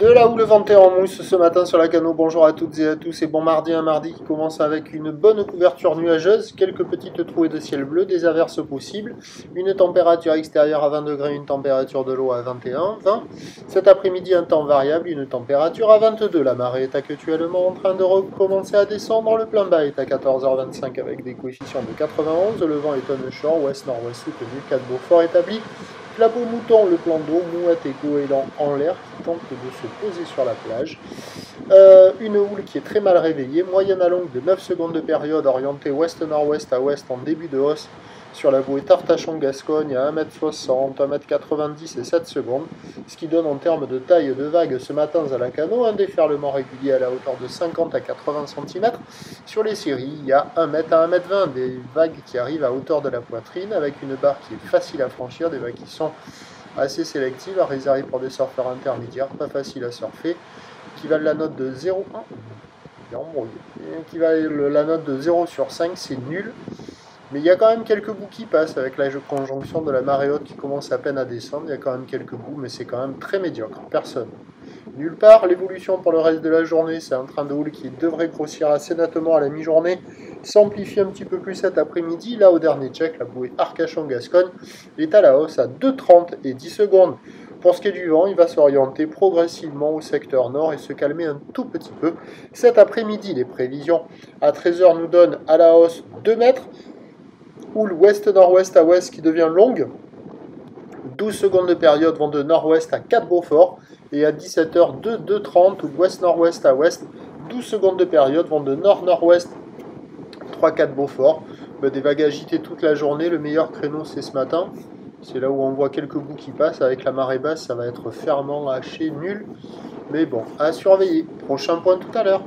De la houle ventée en mousse ce matin sur la Cano. Bonjour à toutes et à tous et bon mardi, un mardi qui commence avec une bonne couverture nuageuse, quelques petites trouées de ciel bleu, des averses possibles, une température extérieure à 20 degrés, une température de l'eau à 21, 20. Cet après-midi un temps variable, une température à 22. La marée est actuellement en train de recommencer à descendre, le plein bas est à 14h25 avec des coefficients de 91, le vent est onshore, ouest-nord-ouest soutenu, 4 Beaufort établi. Clapot mouton, le plan d'eau, mouette et goéland en l'air qui tente de se poser sur la plage. Une houle qui est très mal réveillée, moyenne à longue de 9 secondes de période, orientée ouest-nord-ouest à ouest en début de hausse sur la bouée Tartachon-Gascogne à 1m60, 1m90 et 7 secondes, ce qui donne en termes de taille de vague ce matin à la Cano un déferlement régulier à la hauteur de 50 à 80 cm. Sur les séries, il y a 1 m à 1m20, des vagues qui arrivent à hauteur de la poitrine avec une barre qui est facile à franchir, des vagues qui sont assez sélectives, à réserver pour des surfeurs intermédiaires, pas facile à surfer, qui valent la note de 0, qui valent la note de 0 sur 5, c'est nul. Mais il y a quand même quelques bouts qui passent avec la conjonction de la marée haute qui commence à peine à descendre. Il y a quand même quelques bouts, mais c'est quand même très médiocre. Personne. Nulle part. L'évolution pour le reste de la journée, c'est un train de houle qui devrait grossir assez nettement à la mi-journée, s'amplifier un petit peu plus cet après-midi. Là, au dernier check, la bouée Arcachon-Gascogne est à la hausse à 2,30 et 10 secondes. Pour ce qui est du vent, il va s'orienter progressivement au secteur nord et se calmer un tout petit peu. Cet après-midi, les prévisions à 13h nous donnent à la hausse 2 mètres. Houle ouest-nord-ouest à ouest qui devient longue. 12 secondes de période vont de nord-ouest à 4 Beaufort. Et à 17h, 2,30, houle ouest-nord-ouest à ouest. 12 secondes de période vont de nord-nord-ouest 3-4 Beaufort. Des vagues agitées toute la journée. Le meilleur créneau, c'est ce matin. C'est là où on voit quelques bouts qui passent. Avec la marée basse, ça va être fermement haché, nul. Mais bon, à surveiller. Prochain point tout à l'heure.